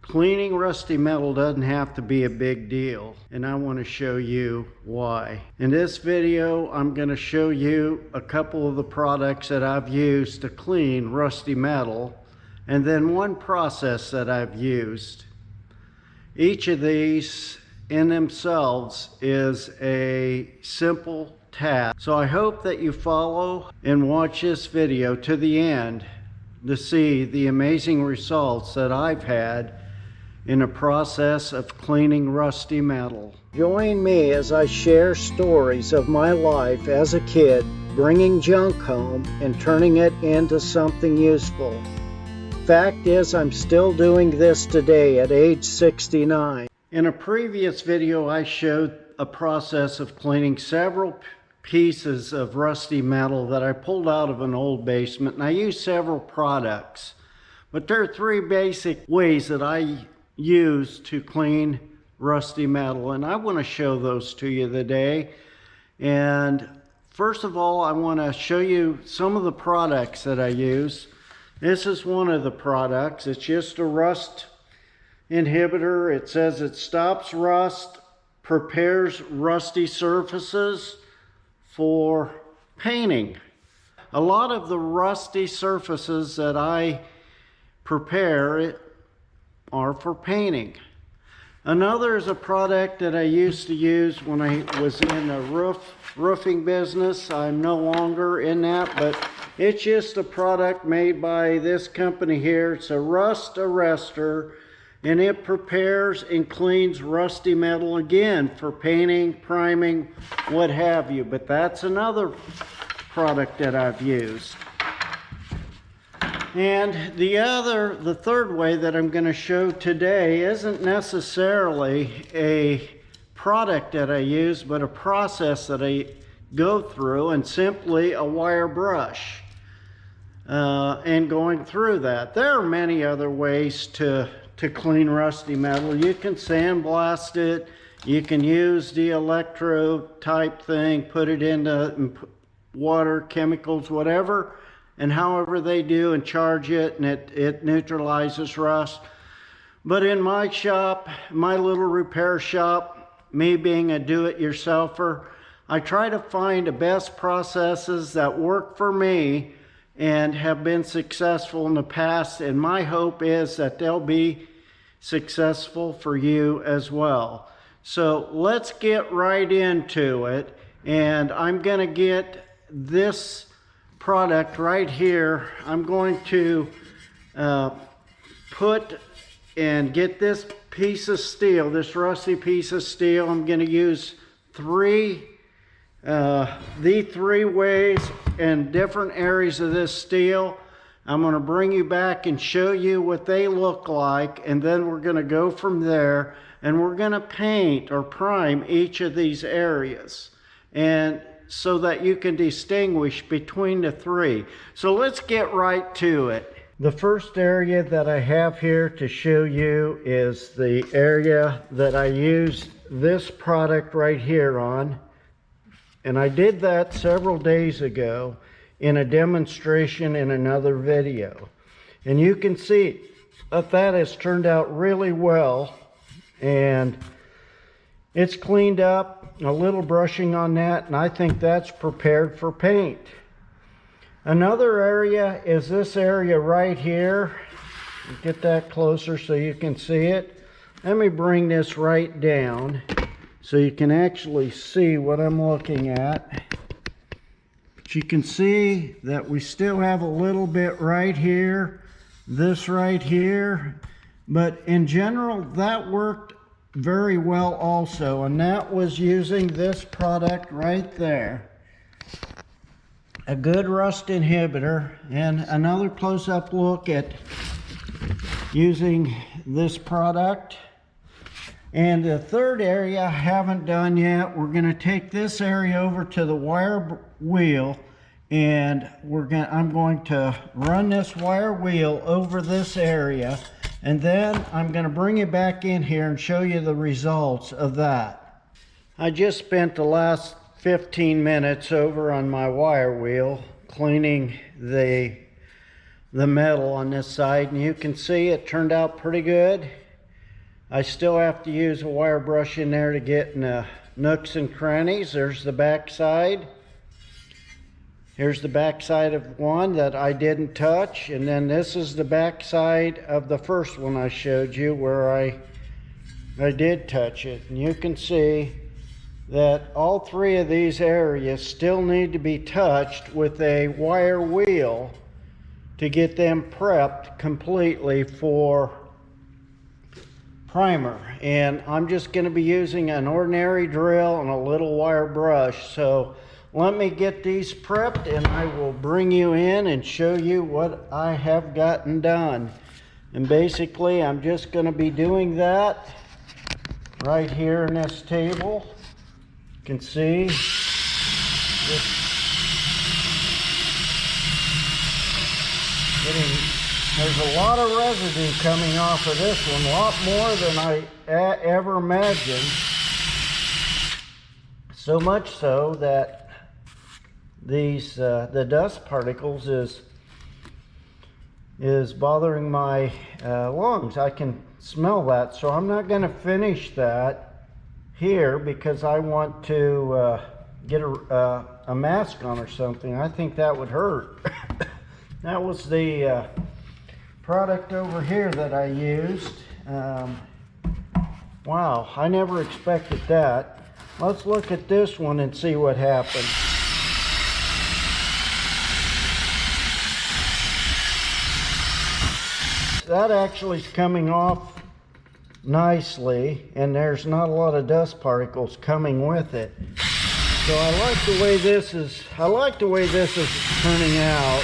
Cleaning rusty metal doesn't have to be a big deal, and I want to show you why. In this video, I'm going to show you a couple of the products that I've used to clean rusty metal, and then one process that I've used. Each of these in themselves is a simple task. So I hope that you follow and watch this video to the end to see the amazing results that I've had in a process of cleaning rusty metal. Join me as I share stories of my life as a kid, bringing junk home and turning it into something useful. Fact is, I'm still doing this today at age 69. In a previous video, I showed a process of cleaning several pieces of rusty metal that I pulled out of an old basement, and I used several products. But there are three basic ways that I use to clean rusty metal, and I want to show those to you today. And first of all, I want to show you some of the products that I use. This is one of the products. It's just a rust inhibitor. It says it stops rust, prepares rusty surfaces for painting. A lot of the rusty surfaces that I prepare are for painting. Another is a product that I used to use when I was in the roofing business. I'm no longer in that, but it's just a product made by this company here. It's a rust arrestor, and it prepares and cleans rusty metal again for painting, priming, what have you. But that's another product that I've used. And the third way that I'm going to show today isn't necessarily a product that I use, but a process that I go through, and simply a wire brush and going through that. There are many other ways to clean rusty metal. You can sandblast it, you can use the electrode type thing, put it into water, chemicals, whatever, and however they do, and charge it, and it neutralizes rust. But in my shop, my little repair shop, me being a do-it-yourselfer, I try to find the best processes that work for me and have been successful in the past, and my hope is that they'll be successful for you as well. So let's get right into it, and I'm going to get this product right here. I'm going to put and get this piece of steel, this rusty piece of steel. I'm going to use the three ways and different areas of this steel. I'm going to bring you back and show you what they look like, and then we're going to go from there, and we're going to paint or prime each of these areas, and so that you can distinguish between the three. So let's get right to it. The first area that I have here to show you is the area that I used this product right here on. And I did that several days ago in a demonstration in another video. And you can see that that has turned out really well. And it's cleaned up, a little brushing on that, and I think that's prepared for paint. Another area is this area right here. Get that closer so you can see it. Let me bring this right down so you can actually see what I'm looking at. But you can see that we still have a little bit right here, this right here, but in general that worked very well also, and that was using this product right there, a good rust inhibitor. And another close-up look at using this product. And the third area I haven't done yet, we're going to take this area over to the wire wheel, and I'm going to run this wire wheel over this area, and then I'm going to bring it back in here and show you the results of that. I just spent the last 15 minutes over on my wire wheel cleaning the metal on this side, and you can see it turned out pretty good. I still have to use a wire brush in there to get in the nooks and crannies. There's the back side. Here's the back side of one that I didn't touch, and then this is the back side of the first one I showed you where I did touch it. And you can see that all three of these areas still need to be touched with a wire wheel to get them prepped completely for primer. And I'm just going to be using an ordinary drill and a little wire brush. So let me get these prepped and I will bring you in and show you what I have gotten done. And basically I'm just going to be doing that right here in this table. You can see there's a lot of residue coming off of this one, a lot more than I ever imagined. So much so that these the dust particles is bothering my lungs. I can smell that, so I'm not going to finish that here because I want to get a mask on or something. I think that would hurt. That was the product over here that I used. Wow, I never expected that. Let's look at this one and see what happened. That actually is coming off nicely, and there's not a lot of dust particles coming with it. So I like the way this is turning out.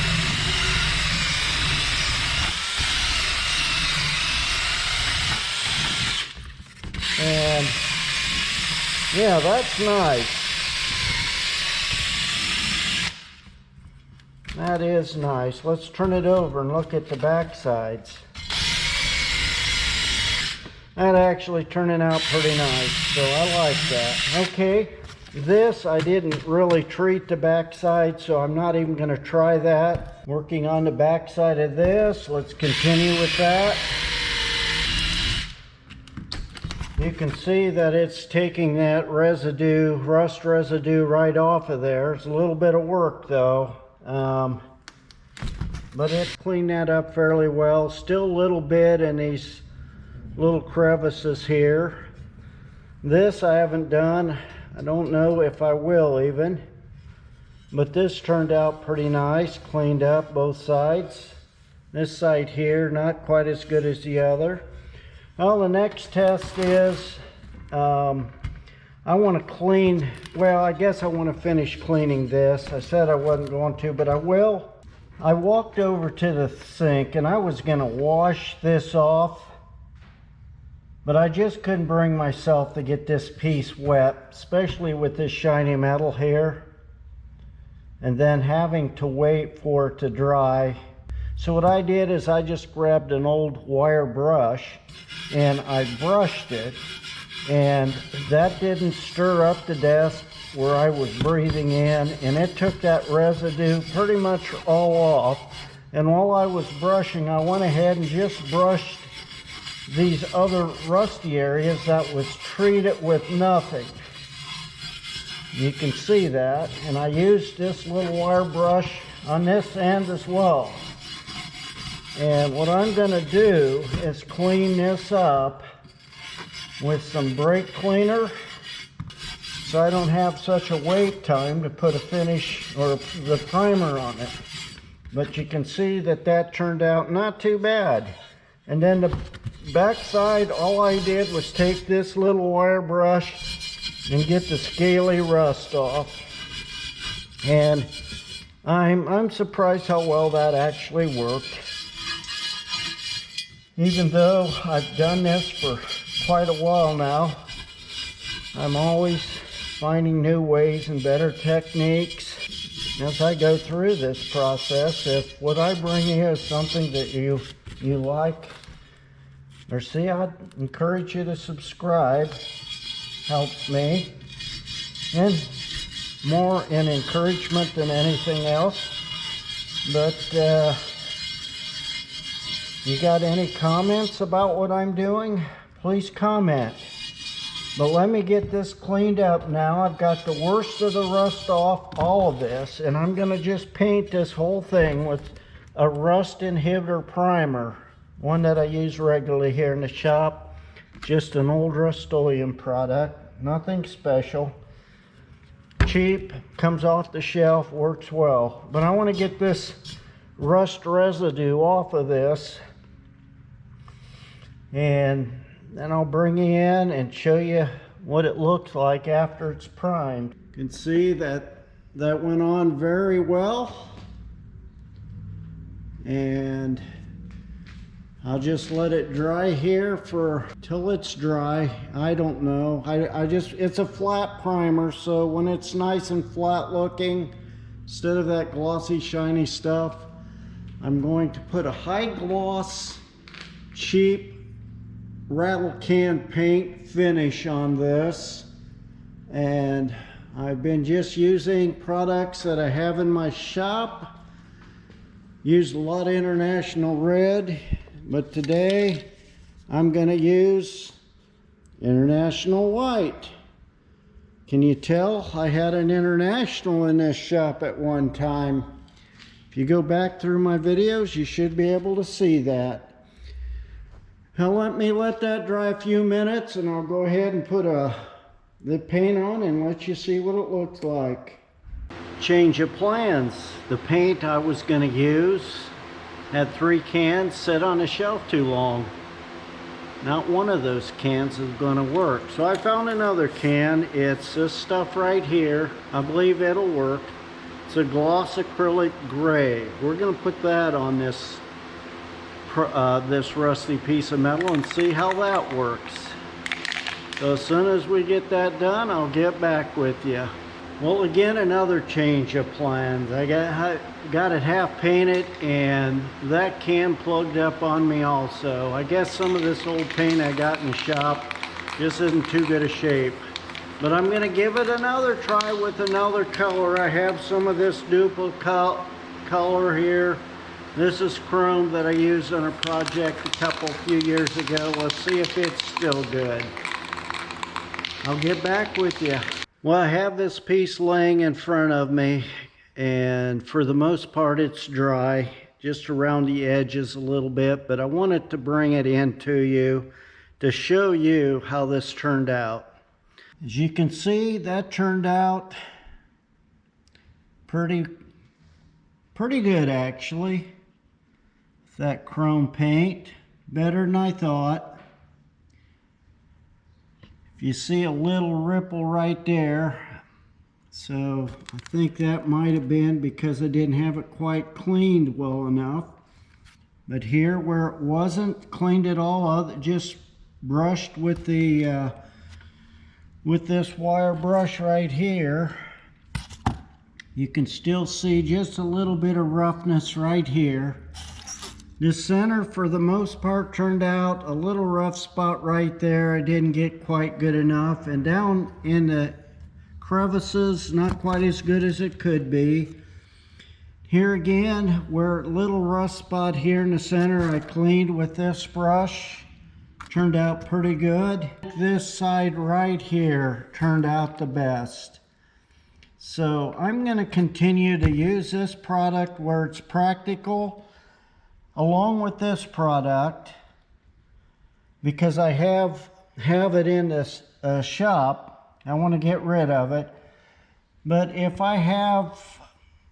And yeah, that's nice. That is nice. Let's turn it over and look at the back sides. That actually turning out pretty nice, so I like that. Okay, this I didn't really treat the back side, so I'm not even going to try that. Working on the back side of this, let's continue with that. You can see that it's taking that residue, rust residue right off of there. It's a little bit of work though, but it cleaned that up fairly well. Still a little bit in these little crevices here. This I haven't done. I don't know if I will even, but this turned out pretty nice, cleaned up both sides. This side here, not quite as good as the other. Well, the next test is, I want to clean, well, I guess I want to finish cleaning this. I said I wasn't going to, but I will. I walked over to the sink and I was going to wash this off, but I just couldn't bring myself to get this piece wet, especially with this shiny metal here, and then having to wait for it to dry. So what I did is I just grabbed an old wire brush and I brushed it, and that didn't stir up the desk where I was breathing in, and it took that residue pretty much all off. And while I was brushing, I went ahead and just brushed these other rusty areas that was treated with nothing. You can see that, and I used this little wire brush on this end as well. And what I'm going to do is clean this up with some brake cleaner so I don't have such a wait time to put a finish or the primer on it. But you can see that that turned out not too bad. And then the back side, all I did was take this little wire brush and get the scaly rust off. And I'm surprised how well that actually worked. Even though I've done this for quite a while now, I'm always finding new ways and better techniques as I go through this process. If what I bring you is something that you like or see, I'd encourage you to subscribe. Helps me, and more in encouragement than anything else. But you got any comments about what I'm doing? please comment. But let me get this cleaned up now. I've got the worst of the rust off all of this, and I'm gonna just paint this whole thing with a rust inhibitor primer, one that I use regularly here in the shop. Just an old Rust-Oleum product, nothing special. Cheap, comes off the shelf, works well. But I want to get this rust residue off of this, and then I'll bring it in and show you what it looks like after it's primed. You can see that went on very well, and I'll just let it dry here till it's dry. I don't know. It's a flat primer, so when it's nice and flat looking, instead of that glossy, shiny stuff, I'm going to put a high gloss, cheap rattle can paint finish on this. And I've been just using products that I have in my shop. Used a lot of International Red, but today I'm going to use International White. Can you tell I had an International in this shop at one time? If you go back through my videos, you should be able to see that. Now let me let that dry a few minutes, and I'll go ahead and put the paint on and let you see what it looks like. Change of plans. The paint I was going to use had 3 cans sit on the shelf too long. Not one of those cans is going to work. So I found another can. It's this stuff right here. I believe it'll work. It's a gloss acrylic gray. We're going to put that on this rusty piece of metal and see how that works. So as soon as we get that done, I'll get back with you. Well, again, another change of plans. I got it half painted, and that can plugged up on me also. I guess some of this old paint I got in the shop just isn't too good a shape. But I'm going to give it another try with another color. I have some of this duplicate color here. This is chrome that I used on a project a few years ago. Let's see if it's still good. I'll get back with you. Well, I have this piece laying in front of me, and for the most part it's dry, just around the edges a little bit, but I wanted to bring it in to you to show you how this turned out. As you can see, that turned out pretty good actually. That chrome paint, better than I thought. If you see a little ripple right there, so I think that might have been because I didn't have it quite cleaned well enough. But here where it wasn't cleaned at all, just brushed with the with this wire brush right here, you can still see just a little bit of roughness right here. The center, for the most part, turned out a little rough spot right there. I didn't get quite good enough. And down in the crevices, not quite as good as it could be. Here again, where a little rust spot here in the center, I cleaned with this brush. Turned out pretty good. This side right here turned out the best. So I'm going to continue to use this product where it's practical, along with this product, because I have it in this shop. I want to get rid of it. But if I have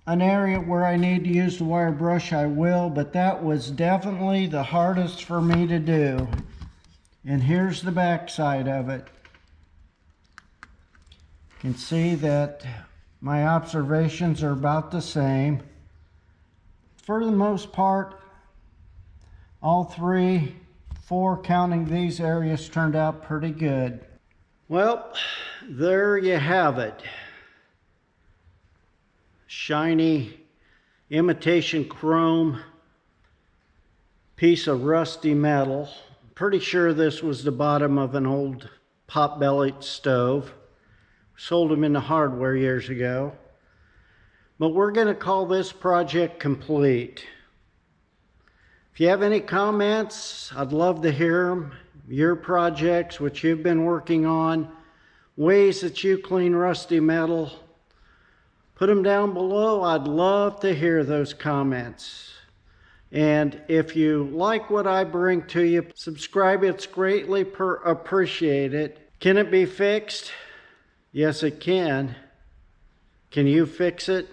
an area where I need to use the wire brush, I will, but that was definitely the hardest for me to do. And here's the back side of it. You can see that my observations are about the same. For the most part, all 3, 4, counting these areas, turned out pretty good. Well, there you have it. Shiny imitation chrome piece of rusty metal. Pretty sure this was the bottom of an old pot-bellied stove. Sold them in the hardware years ago. But we're going to call this project complete. If you have any comments, I'd love to hear them. your projects, what you've been working on, ways that you clean rusty metal. Put them down below. I'd love to hear those comments. And if you like what I bring to you, subscribe. It's greatly appreciated. Can it be fixed? Yes, it can. Can you fix it?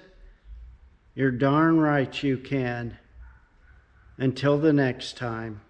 You're darn right you can. Until the next time.